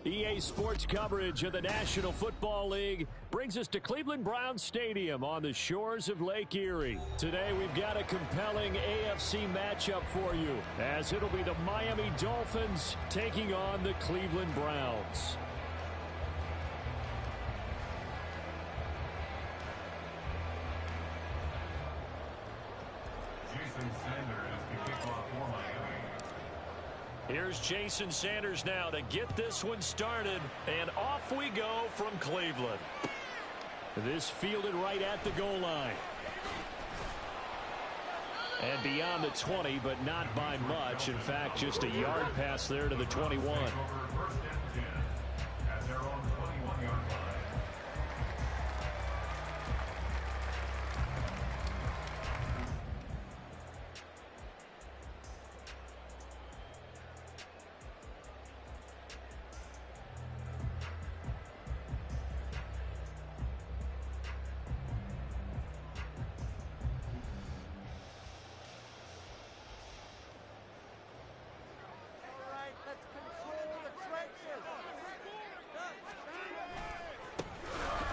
EA Sports coverage of the National Football League brings us to Cleveland Browns Stadium on the shores of Lake Erie. Today we've got a compelling AFC matchup for you, as it'll be the Miami Dolphins taking on the Cleveland Browns. Here's Jason Sanders now to get this one started, and off we go from Cleveland. This fielded right at the goal line. And beyond the 20, but not by much. In fact, just a yard pass there to the 21.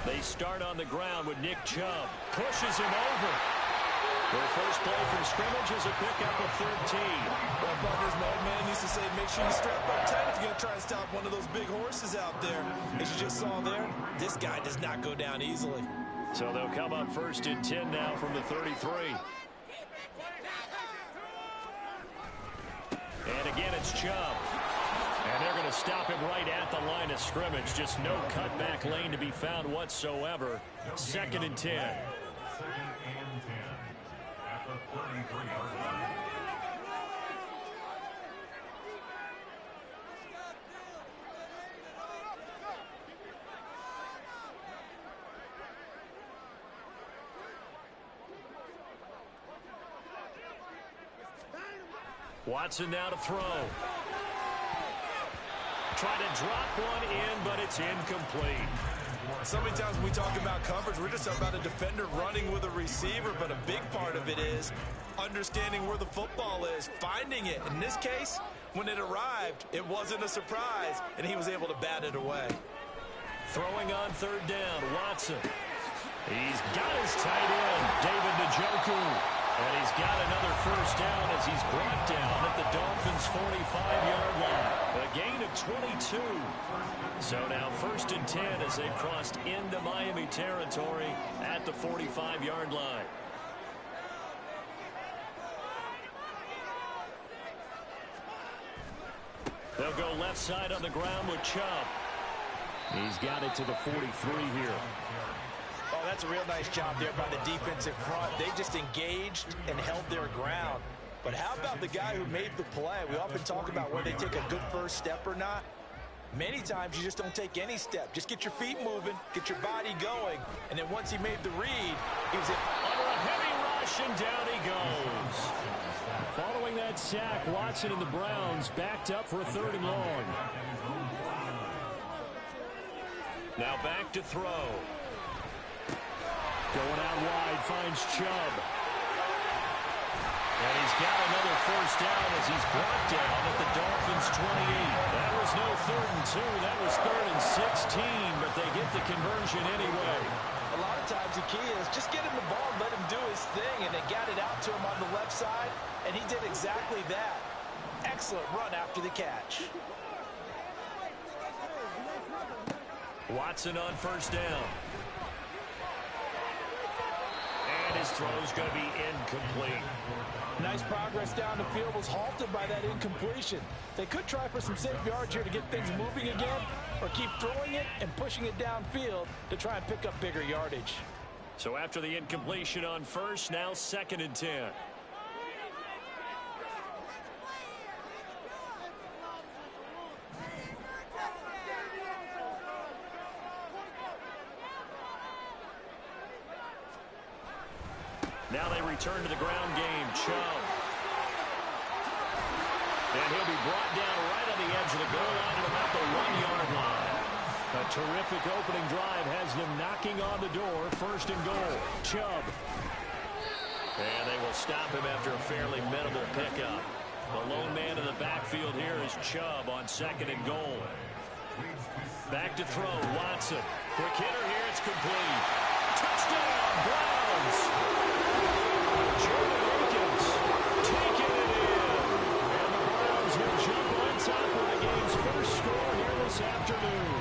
They start on the ground with Nick Chubb. Pushes him over. Their first play from scrimmage is a pickup of 13. Well, partners, my old man used to say, make sure you strap up tight if you're going to try and stop one of those big horses out there. As you just saw there, this guy does not go down easily. So they'll come up first and 10 now from the 33. And again, it's Chubb. And they're going to stop him right at the line of scrimmage. Just no cutback lane to be found whatsoever. Second and 10. Second and 10 at the 33-yard line. Watson now to throw. Try to drop one in, but it's incomplete. So many times when we talk about coverage, we're just talking about a defender running with a receiver, but a big part of it is understanding where the football is, finding it. In this case, when it arrived, it wasn't a surprise, and he was able to bat it away. Throwing on third down, Watson. He's got his tight end, David Njoku. And he's got another first down as he's brought down at the Dolphins' 45-yard line. A gain of 22. So now first and 10 as they've crossed into Miami territory at the 45-yard line. They'll go left side on the ground with Chubb. He's got it to the 43 here. Oh, that's a real nice job there by the defensive front. They just engaged and held their ground. But how about the guy who made the play? We often talk about whether they take a good first step or not. Many times you just don't take any step. Just get your feet moving, get your body going, and then once he made the read, he was under a heavy rush, and down he goes. Following that sack, Watson and the Browns backed up for a third and long. Now back to throw. Going out wide, finds Chubb. And he's got another first down as he's brought down at the Dolphins' 28. That was no third and 2. That was third and 16, but they get the conversion anyway. A lot of times the key is just get him the ball and let him do his thing, and they got it out to him on the left side, and he did exactly that. Excellent run after the catch. Watson on first down. And his throw's going to be incomplete. Nice progress down the field was halted by that incompletion. They could try for some safe yards here to get things moving again, or keep throwing it and pushing it downfield to try and pick up bigger yardage. So after the incompletion on first, now second and 10. Now they return to the ground game. Chubb. And he'll be brought down right on the edge of the goal line at about the 1-yard line. A terrific opening drive has them knocking on the door. First and goal. Chubb. And they will stop him after a fairly minimal pickup. The lone man in the backfield here is Chubb on second and goal. Back to throw, Watson. Quick hitter here, it's complete. Touchdown, Browns. Jordan Akins taking it in. And the Browns will jump on top with the game's first score here this afternoon.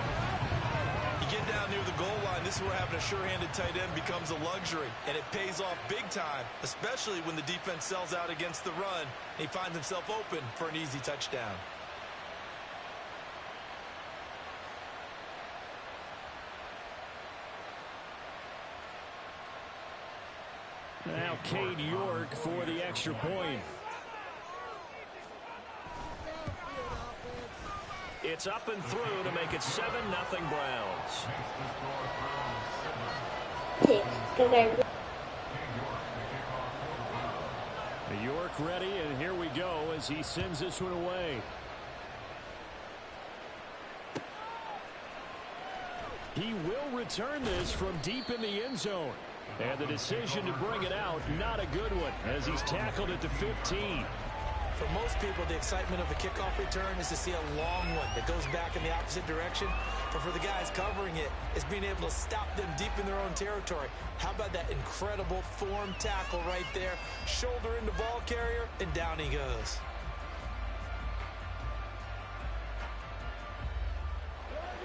You get down near the goal line, this is where having a sure-handed tight end becomes a luxury, and it pays off big time, especially when the defense sells out against the run, and he finds himself open for an easy touchdown. Now Cade York for the extra point. It's up and through to make it 7-0 Browns. York ready, and here we go as he sends this one away. He will return this from deep in the end zone. And the decision to bring it out, not a good one, as he's tackled it to 15. For most people, the excitement of a kickoff return is to see a long one that goes back in the opposite direction. But for the guys covering it, it's being able to stop them deep in their own territory. How about that incredible form tackle right there? Shoulder in the ball carrier, and down he goes.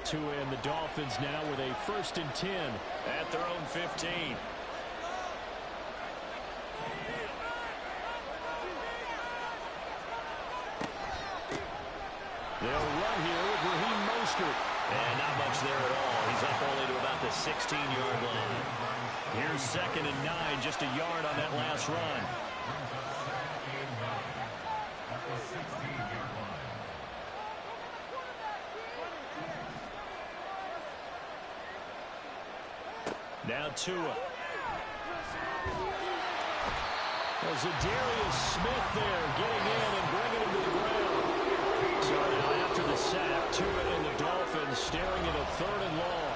To end the Dolphins now with a 1st and 10 at their own 15. They'll run here with Raheem Mostert. And not much there at all. He's up only to about the 16-yard line. Here's 2nd and 9, just a yard on that last run. Now Tua. There's a Darius Smith there getting in and bringing him to the ground. So now after the sack, Tua and the Dolphins staring at a 3rd and long.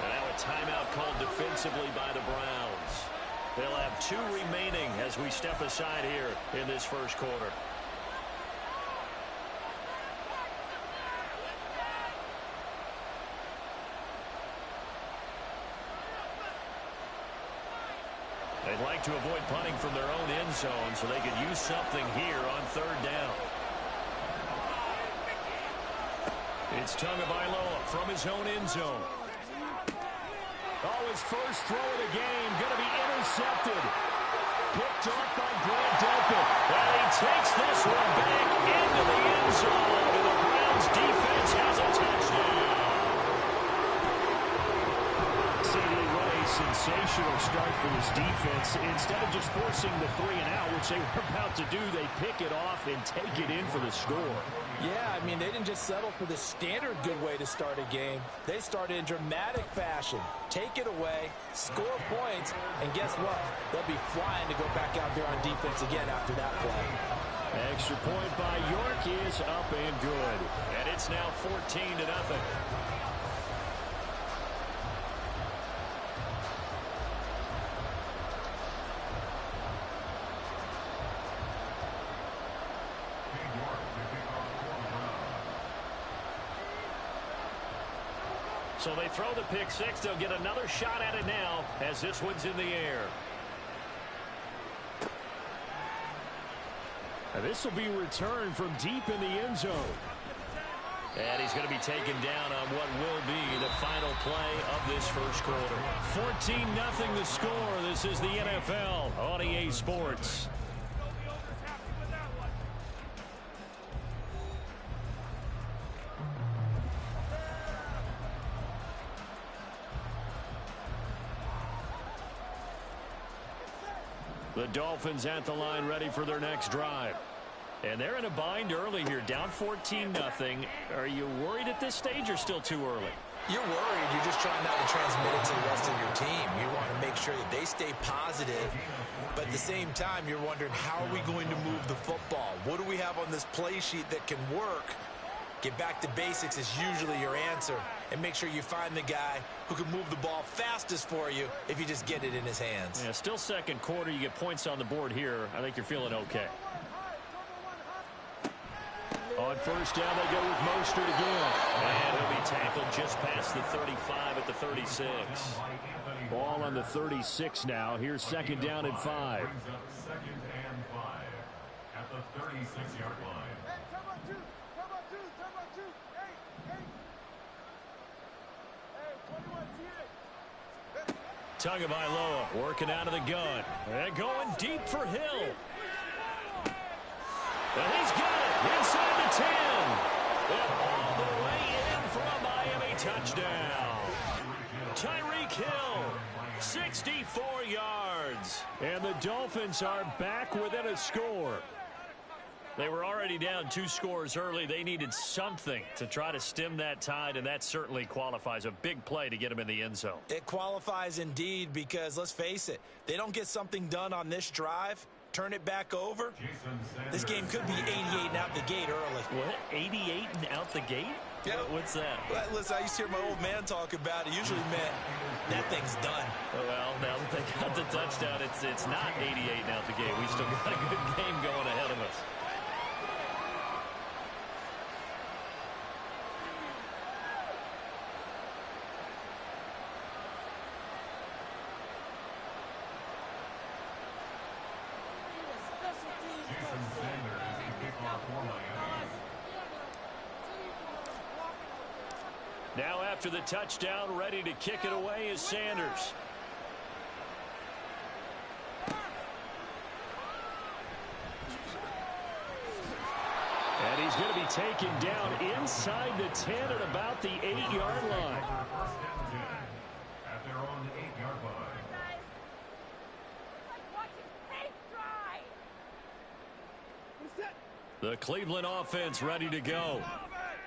And now a timeout called defensively by the Browns. They'll have 2 remaining as we step aside here in this first quarter. They'd like to avoid punting from their own end zone so they could use something here on 3rd down. It's Tagovailoa from his own end zone. Oh, his first throw of the game going to be intercepted. Picked off by Grant Delpit. And he takes this one back into the end zone. And the Browns defense has a touchdown. Sensational start for this defense. Instead of just forcing the 3 and out, which they were about to do, they pick it off and take it in for the score. Yeah, I mean, they didn't just settle for the standard good way to start a game. They started in dramatic fashion. Take it away, score points, and guess what? They'll be flying to go back out there on defense again after that play. Extra point by York is up and good. And it's now 14-0. So they throw the pick 6. They'll get another shot at it now as this one's in the air. And this will be returned from deep in the end zone. And he's going to be taken down on what will be the final play of this first quarter. 14-0 the score. This is the NFL on EA Sports. The Dolphins at the line ready for their next drive. And they're in a bind early here, down 14-0. Are you worried at this stage or still too early? You're worried. You're just trying not to transmit it to the rest of your team. You want to make sure that they stay positive. But at the same time, you're wondering, how are we going to move the football? What do we have on this play sheet that can work? Get back to basics is usually your answer. And make sure you find the guy who can move the ball fastest for you if you just get it in his hands. Yeah, still second quarter. You get points on the board here. I think you're feeling okay. On first down, they go with Mostert again. And he'll be tackled just past the 35 at the 36. Ball on the 36 now. Here's second down and 5. Second and 5 at the 36-yard line. Tagovailoa working out of the gun. And going deep for Hill. And he's got it inside the 10. And all the way in for a Miami touchdown. Tyreek Hill, 64 yards. And the Dolphins are back within a score. They were already down 2 scores early. They needed something to try to stem that tide, and that certainly qualifies. A big play to get them in the end zone. It qualifies indeed because, let's face it, they don't get something done on this drive, turn it back over, this game could be 88 and out the gate early. What? 88 and out the gate? Yeah. What's that? Well, listen, I used to hear my old man talk about it. Usually meant that thing's done. Well, now that they got the touchdown, it's not 88 and out the gate. We still got a good game going ahead of us. Now after the touchdown, ready to kick it away is Sanders. And he's going to be taken down inside the 10 at about the 8-yard line. At their own 8-yard line. The Cleveland offense ready to go.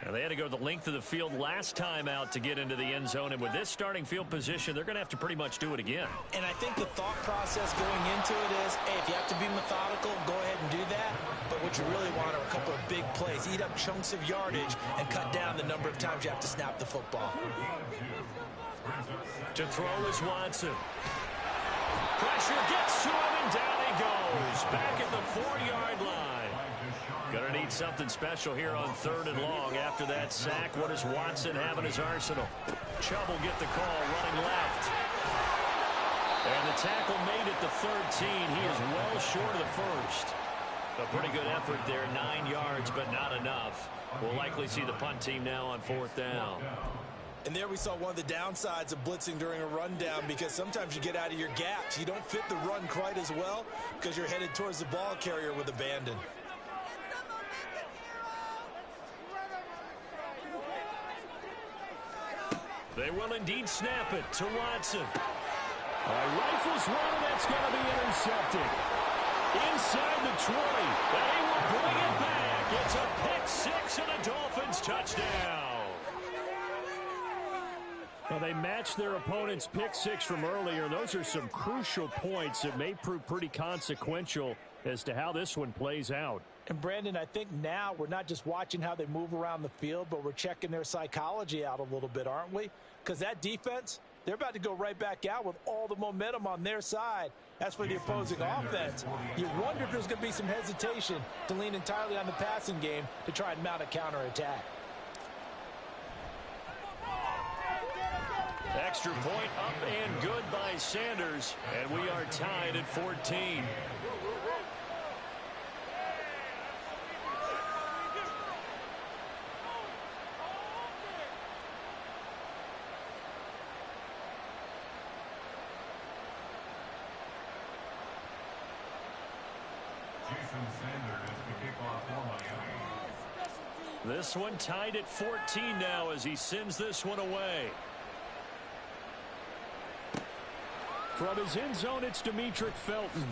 And they had to go the length of the field last time out to get into the end zone. And with this starting field position, they're going to have to pretty much do it again. And I think the thought process going into it is, hey, if you have to be methodical, go ahead and do that. But what you really want are a couple of big plays. Eat up chunks of yardage and cut down the number of times you have to snap the football. To throw is Watson. Pressure gets to him, and down he goes. Back at the 4-yard line. Going to need something special here on 3rd and long. After that sack, what does Watson have in his arsenal? Chubb will get the call, running left. And the tackle made at the 13. He is well short of the first. A pretty good effort there, 9 yards, but not enough. We'll likely see the punt team now on 4th down. And there we saw one of the downsides of blitzing during a rundown, because sometimes you get out of your gaps. You don't fit the run quite as well because you're headed towards the ball carrier with abandon. They will indeed snap it to Watson. Rifles one, and that's going to be intercepted. Inside the 20, and he will bring it back. It's a pick six and a Dolphins touchdown. Well, they matched their opponent's pick six from earlier. Those are some crucial points that may prove pretty consequential as to how this one plays out. And Brandon, I think now we're not just watching how they move around the field, but we're checking their psychology out a little bit, aren't we? Because that defense, they're about to go right back out with all the momentum on their side. As for the opposing offense, you wonder if there's going to be some hesitation to lean entirely on the passing game to try and mount a counterattack. Extra point up and good by Sanders, and we are tied at 14. This one tied at 14 now as he sends this one away. From his end zone, it's Demetric Felton.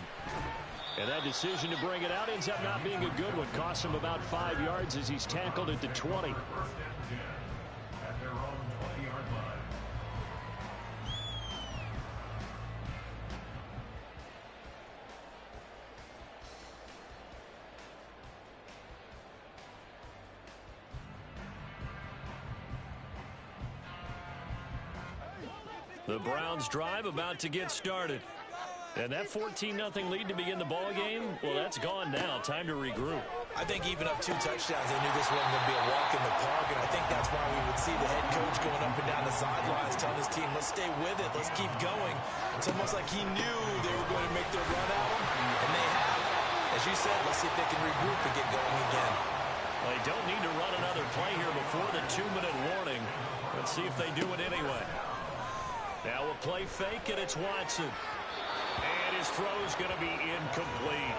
And that decision to bring it out ends up not being a good one. Costs him about 5 yards as he's tackled at the 20. The Browns drive about to get started. And that 14-0 lead to begin the ball game, well, that's gone now. Time to regroup. I think even up 2 touchdowns, they knew this wasn't going to be a walk in the park, and I think that's why we would see the head coach going up and down the sidelines telling his team, let's stay with it, let's keep going. It's almost like he knew they were going to make their run at him, and they have. As you said, let's see if they can regroup and get going again. Well, they don't need to run another play here before the 2-minute warning. Let's see if they do it anyway. Now we'll play fake, and it's Watson. And his throw's going to be incomplete.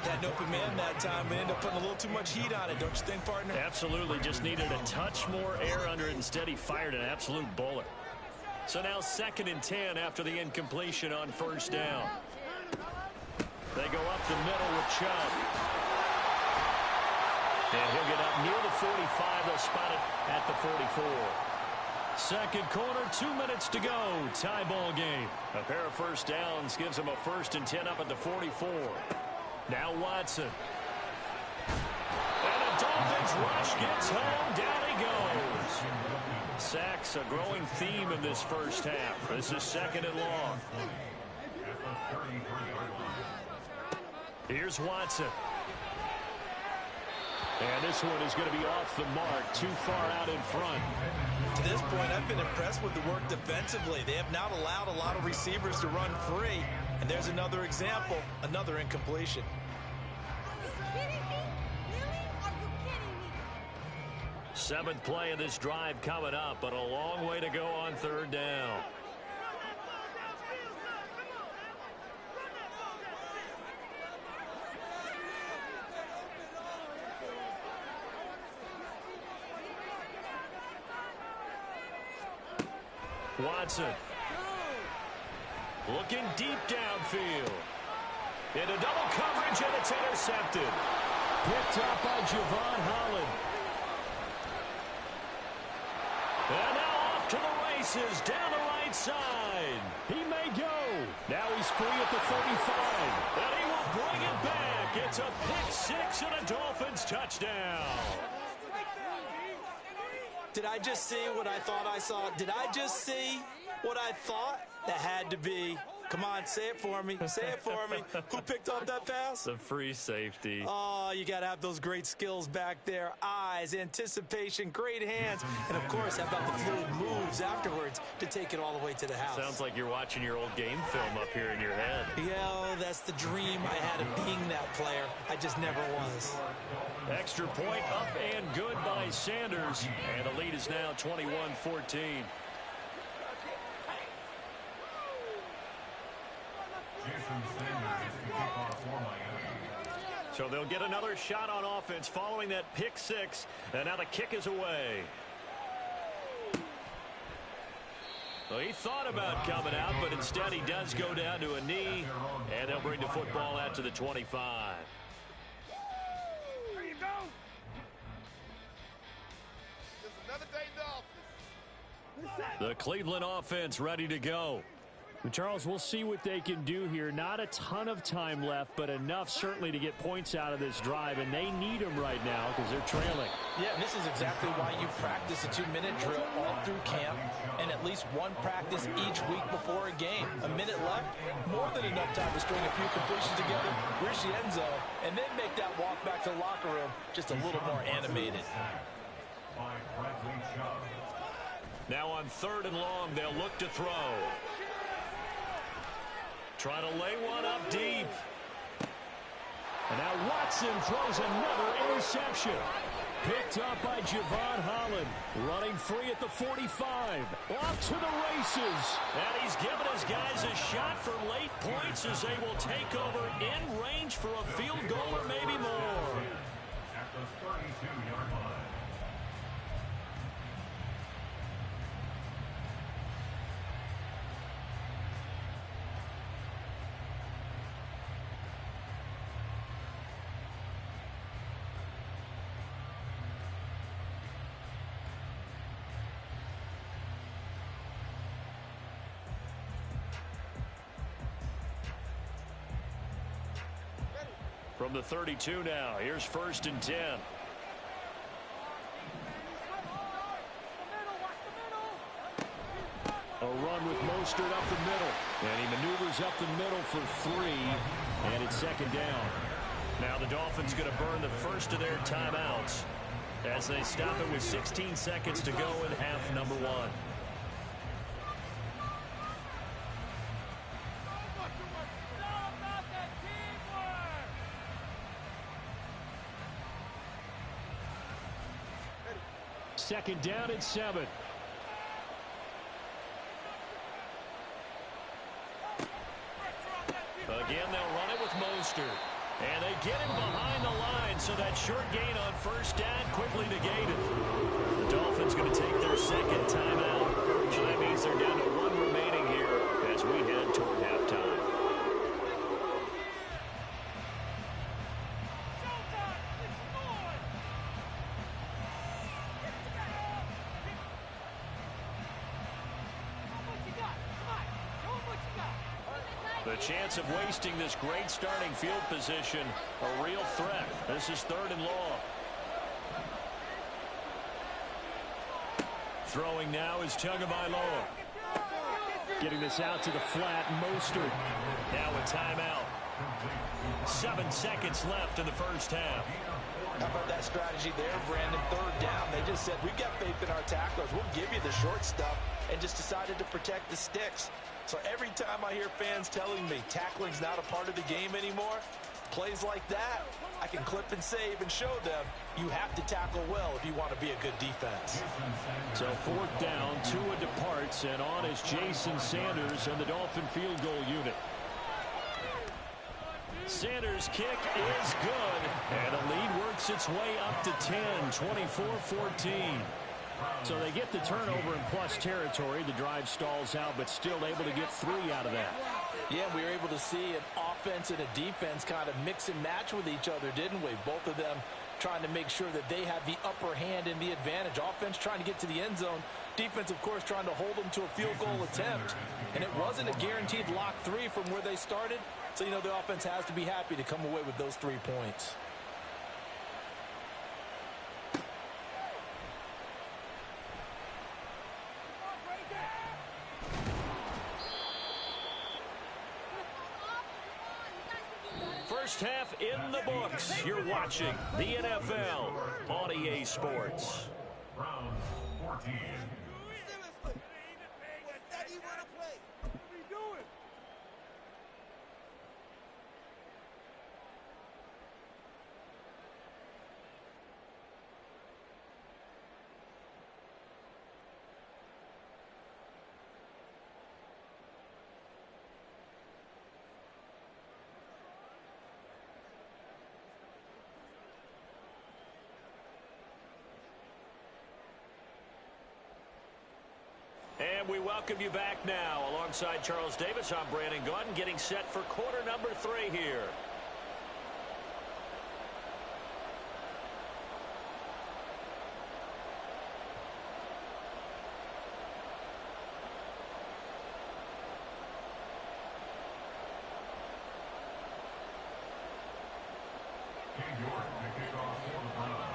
Had an open man that time and ended up putting a little too much heat on it, don't you think, partner? Absolutely. Just needed a touch more air under it. Instead, he fired an absolute bullet. So now 2nd and 10 after the incompletion on 1st down. They go up the middle with Chubb. And he'll get up near the 45. They'll spot it at the 44. 2nd quarter, 2 minutes to go. Tie ball game. A pair of 1st downs gives them a 1st and 10 up at the 44. Now Watson. And a Dolphins rush gets home. Down he goes. Sacks, a growing theme in this 1st half. This is 2nd and long. Here's Watson. And this one is going to be off the mark, too far out in front. To this point, I've been impressed with the work defensively. They have not allowed a lot of receivers to run free. And there's another example, another incompletion. Are you kidding me? Really? Are you kidding me? 7th play of this drive coming up, but a long way to go on 3rd down. Watson. Looking deep downfield. Into double coverage, and it's intercepted. Picked up by Javon Holland. And now off to the races, down the right side. He may go. Now he's free at the 35. And he will bring it back. It's a pick 6 and a Dolphins touchdown. Did I just see what I thought I saw? Did I just see what I thought? That had to be. Come on, say it for me. Say it for me. Who picked up that pass? The free safety. Oh, you got to have those great skills back there. Eyes, anticipation, great hands. And, of course, how about the fluid moves afterwards to take it all the way to the house? Sounds like you're watching your old game film up here in your head. Yeah, that's the dream I had of being that player. I just never was. Extra point up and good by Sanders. And the lead is now 21-14. Jason Sanders, the kickoff for Miami. So they'll get another shot on offense following that pick 6. And now the kick is away. Well, he thought about coming out, but instead he does go down to a knee. And they'll bring the football out to the 25. There you go. It's another day Dolphins. The Cleveland offense ready to go. Charles, we'll see what they can do here. Not a ton of time left, but enough certainly to get points out of this drive, and they need them right now because they're trailing. Yeah, and this is exactly why you practice a 2-minute drill all through camp and at least one practice each week before a game. A minute left, more than enough time to string a few completions together, reach the end zone, and then make that walk back to the locker room just a little more animated. By Bradley Chubb. Now on 3rd and long, they'll look to throw. Trying to lay one up deep. And now Watson throws another interception. Picked up by Javon Holland. Running free at the 45. Off to the races. And he's given his guys a shot for late points as they will take over in range for a field goal or maybe more. At the 32-yard line. From the 32 now, here's 1st and 10. A run with Mostert up the middle. And he maneuvers up the middle for 3. And it's 2nd down. Now the Dolphins going to burn the first of their timeouts as they stop it with 16 seconds to go in half number one. Second down and 7. Again, they'll run it with Mostert. And they get him behind the line, so that short gain on first down quickly negated. The Dolphins going to take their second timeout. So that means they're down to 1 remaining here as we head toward halftime. The chance of wasting this great starting field position, a real threat. This is 3rd and long. Throwing now is Tagovailoa. Getting this out to the flat, Mostert. Now a timeout. 7 seconds left in the first half. How about that strategy there, Brandon? 3rd down. They just said, we've got faith in our tacklers. We'll give you the short stuff, and just decided to protect the sticks. So every time I hear fans telling me tackling's not a part of the game anymore, plays like that, I can clip and save and show them you have to tackle well if you want to be a good defense. So 4th down, Tua departs, and on is Jason Sanders and the Dolphin field goal unit. Sanders' kick is good, and the lead works its way up to 10, 24-14. So they get the turnover in plus territory. The drive stalls out, but still able to get 3 out of that. Yeah, we were able to see an offense and a defense kind of mix and match with each other, didn't we? Both of them trying to make sure that they have the upper hand and the advantage. Offense trying to get to the end zone. Defense, of course, trying to hold them to a field goal attempt. And it wasn't a guaranteed lock 3 from where they started. So, you know, the offense has to be happy to come away with those 3 points. First half in the books. You're watching the NFL on EA Sports. Round 14. And we welcome you back now. Alongside Charles Davis, I'm Brandon Gaudin, getting set for quarter number 3 here. King York to kick off for the Browns.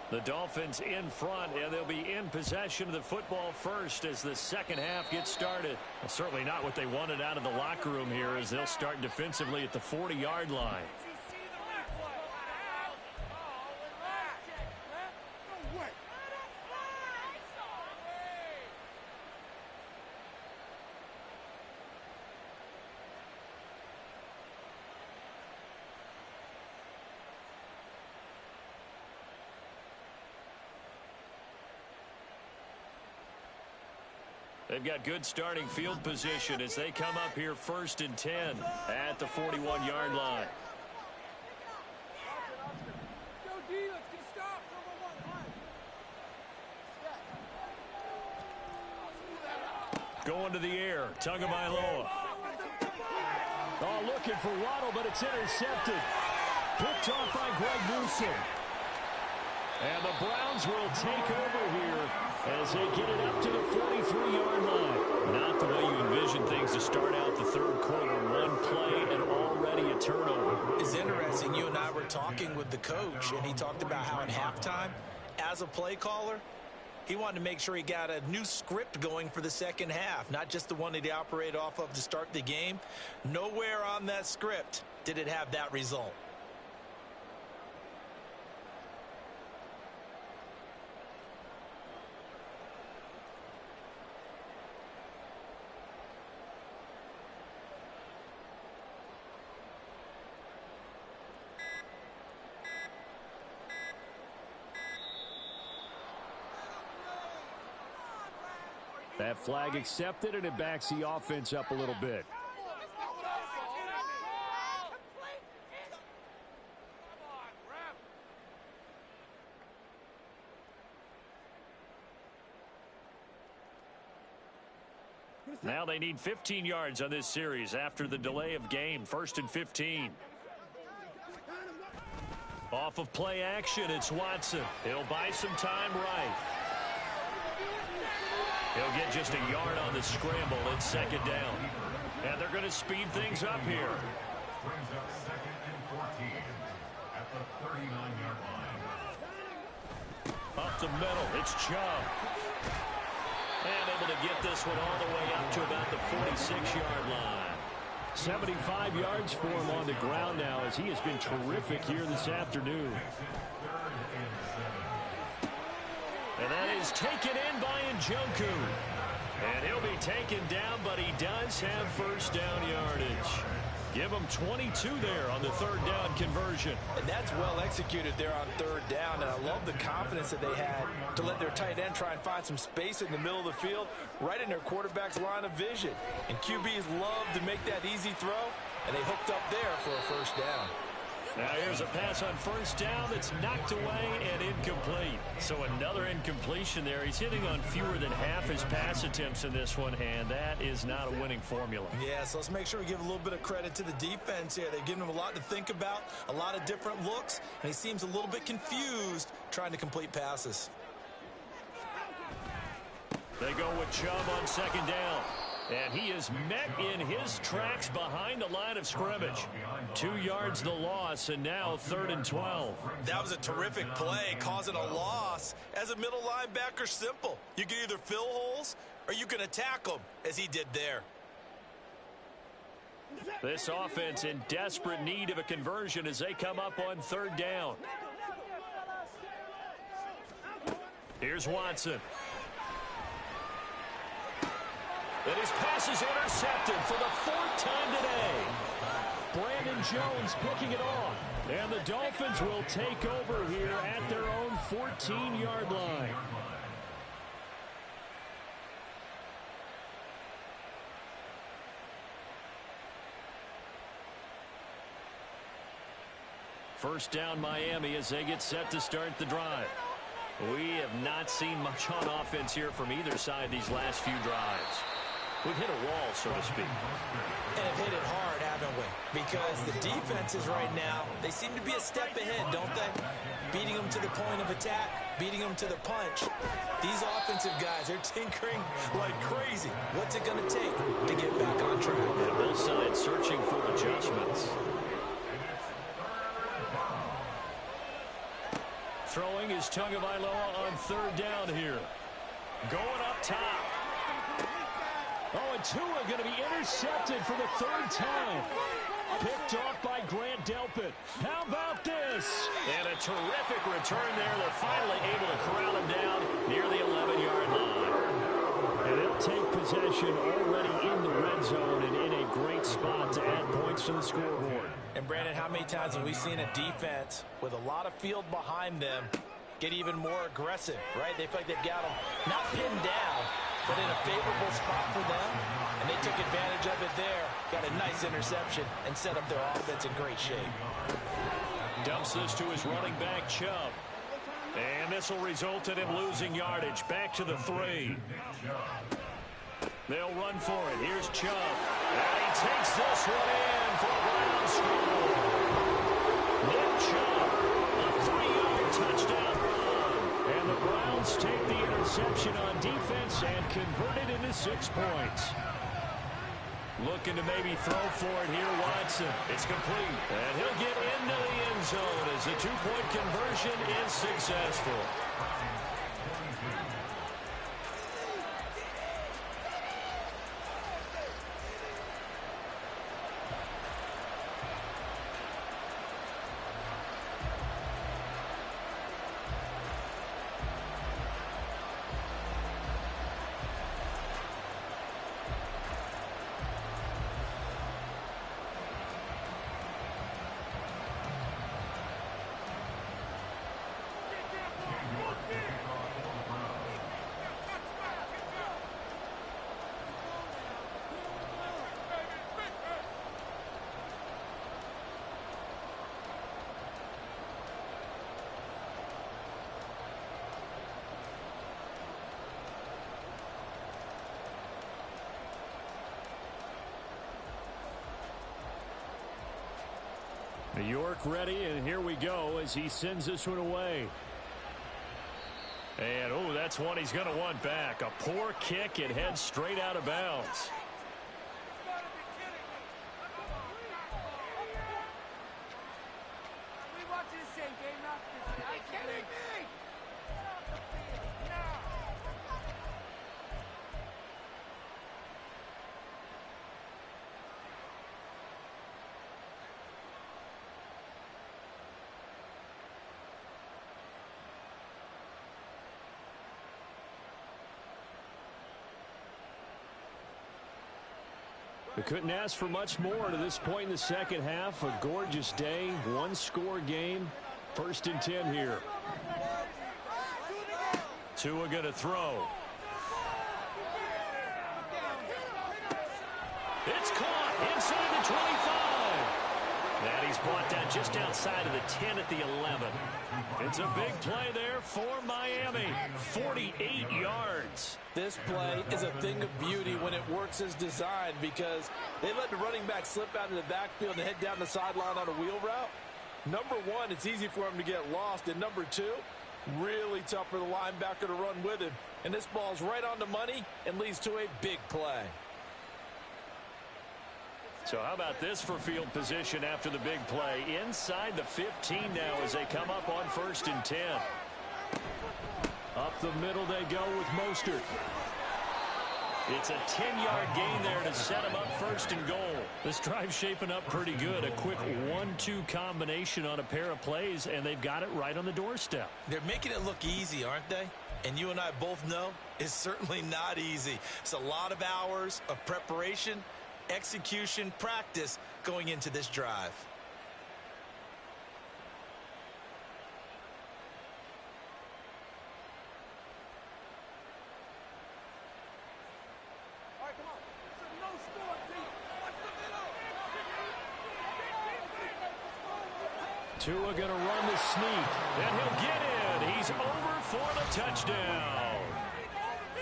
The Dolphins in front, and they'll be in possession of the football first as the second half gets started. Well, certainly not what they wanted out of the locker room here as they'll start defensively at the 40-yard line. They've got good starting field position as they come up here 1st and 10 at the 41-yard line. Going to the air, Tagovailoa. Oh, looking for Waddle, but it's intercepted. Picked off by Greg Newsome. And the Browns will take over here as they get it up to the 43-yard line. Not the way you envision things to start out the third quarter. One play and already a turnover. It's interesting. You and I were talking with the coach, and he talked about how at halftime, as a play caller, he wanted to make sure he got a new script going for the second half, not just the one that he operated off of to start the game. Nowhere on that script did it have that result. That flag accepted, and it backs the offense up a little bit. Now they need 15 yards on this series after the delay of game. 1st and 15. Off of play action, it's Watson. He'll buy some time right. He'll get just a yard on the scramble. It's second down. And they're going to speed things up here. Brings up 2nd and 14 at the 39-yard line. Up the middle, it's Chubb. And able to get this one all the way up to about the 46-yard line. 75 yards for him on the ground now, as he has been terrific here this afternoon. And that is taken in by Njoku. And he'll be taken down, but he does have first down yardage. Give him 22 there on the third down conversion. And that's well executed there on third down. And I love the confidence that they had to let their tight end try and find some space in the middle of the field, right in their quarterback's line of vision. And QBs love to make that easy throw, and they hooked up there for a first down. Now here's a pass on first down that's knocked away and incomplete. So another incompletion there. He's hitting on fewer than half his pass attempts in this one, and that is not a winning formula. Yeah, so let's make sure we give a little bit of credit to the defense here. They've given him a lot to think about, a lot of different looks, and he seems a little bit confused trying to complete passes. They go with Chubb on second down. And he is met in his tracks behind the line of scrimmage. 2 yards the loss, and now 3rd and 12. That was a terrific play, causing a loss. As a middle linebacker, simple. You can either fill holes or you can attack them, as he did there. This offense in desperate need of a conversion as they come up on third down. Here's Watson. And his pass is intercepted for the 4th time today. Brandon Jones picking it off. And the Dolphins will take over here at their own 14-yard line. First down Miami as they get set to start the drive. We have not seen much on offense here from either side these last few drives. We've hit a wall, so to speak. And have hit it hard, haven't we? Because the defenses right now, they seem to be a step ahead, don't they? Beating them to the point of attack, beating them to the punch. These offensive guys, they're tinkering like crazy. What's it going to take to get back on track? And both sides searching for adjustments. Throwing is Tagovailoa on third down here. Going up top. Oh, and Tua going to be intercepted for the 3rd time. Picked off by Grant Delpit. How about this? And a terrific return there. They're finally able to corral him down near the 11-yard line. And they'll take possession already in the red zone and in a great spot to add points to the scoreboard. And, Brandon, how many times have we seen a defense with a lot of field behind them get even more aggressive, right? They feel like they've got them not pinned down, but in a favorable spot for them, and they took advantage of it there, got a nice interception, and set up their offense in great shape. Dumps this to his running back, Chubb. And this will result in him losing yardage. Back to the 3. They'll run for it. Here's Chubb. And he takes this one in for a ground score. Nick Chubb, a 3-yard touchdown run. And the The Browns take the interception on defense and convert it into 6 points. Looking to maybe throw for it here, Watson. It's complete. And he'll get into the end zone as the 2-point conversion is successful. New York ready, and here we go as he sends this one away. And, oh, that's one he's going to want back. A poor kick. It heads straight out of bounds. We couldn't ask for much more to this point in the second half. A gorgeous day, one-score game. 1st and 10 here. Tua going to throw. It's caught inside the 25. And he's brought down just outside of the 10 at the 11. It's a big play there for Miami. 48 yards. This play is a thing of beauty when it works as designed, because they let the running back slip out of the backfield and head down the sideline on a wheel route. Number one, it's easy for him to get lost. And number two, really tough for the linebacker to run with him. And this ball's right on the money and leads to a big play. So how about this for field position after the big play? Inside the 15 now as they come up on 1st and 10. Up the middle they go with Mostert. It's a 10-yard gain there to set him up 1st and goal. This drive's shaping up pretty good. A quick 1-2 combination on a pair of plays, and they've got it right on the doorstep. They're making it look easy, aren't they? And you and I both know it's certainly not easy. It's a lot of hours of preparation, execution, practice going into this drive. Tua going to run the sneak, and he'll get in. He's over for the touchdown.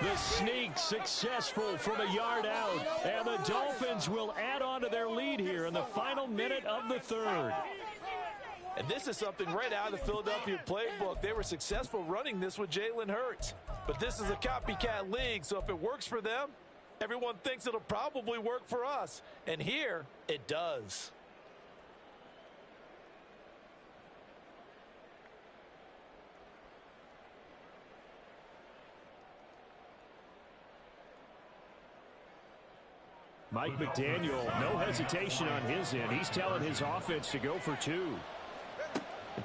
The sneak successful from a yard out, and the Dolphins will add on to their lead here in the final minute of the 3rd. And this is something right out of the Philadelphia playbook. They were successful running this with Jalen Hurts. But this is a copycat league, so if it works for them, everyone thinks it'll probably work for us. And here, it does. Mike McDaniel, no hesitation on his end. He's telling his offense to go for 2.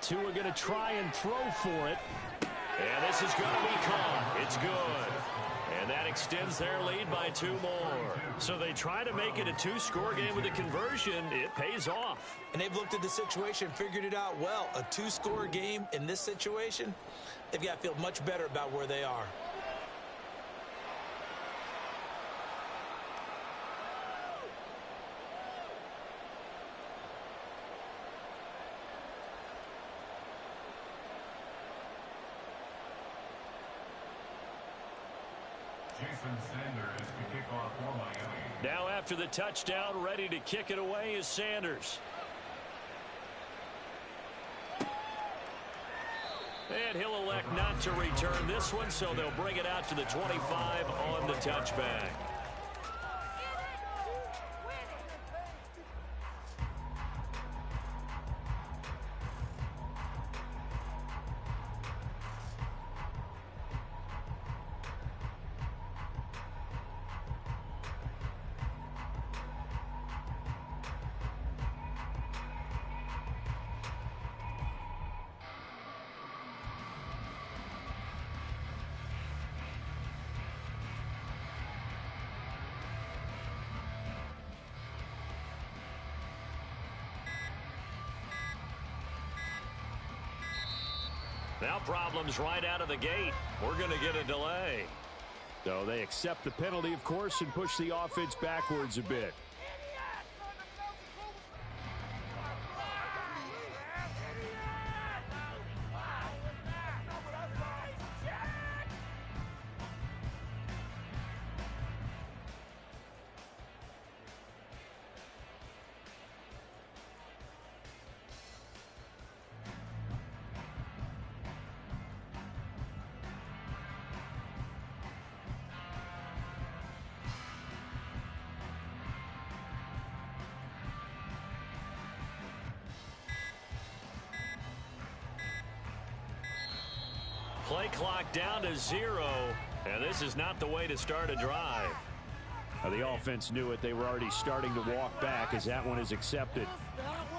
Tua going to try and throw for it. And this is going to be caught. It's good. And that extends their lead by 2 more. So they try to make it a 2-score game with a conversion. It pays off. And they've looked at the situation, figured it out well. A 2-score game in this situation, they've got to feel much better about where they are. Now after the touchdown, ready to kick it away is Sanders. And he'll elect not to return this one, so they'll bring it out to the 25 on the touchback. Now problems right out of the gate. We're going to get a delay. So they accept the penalty, of course, and push the offense backwards a bit. Play clock down to 0, and this is not the way to start a drive. Now, the offense knew it. They were already starting to walk back as that one is accepted. That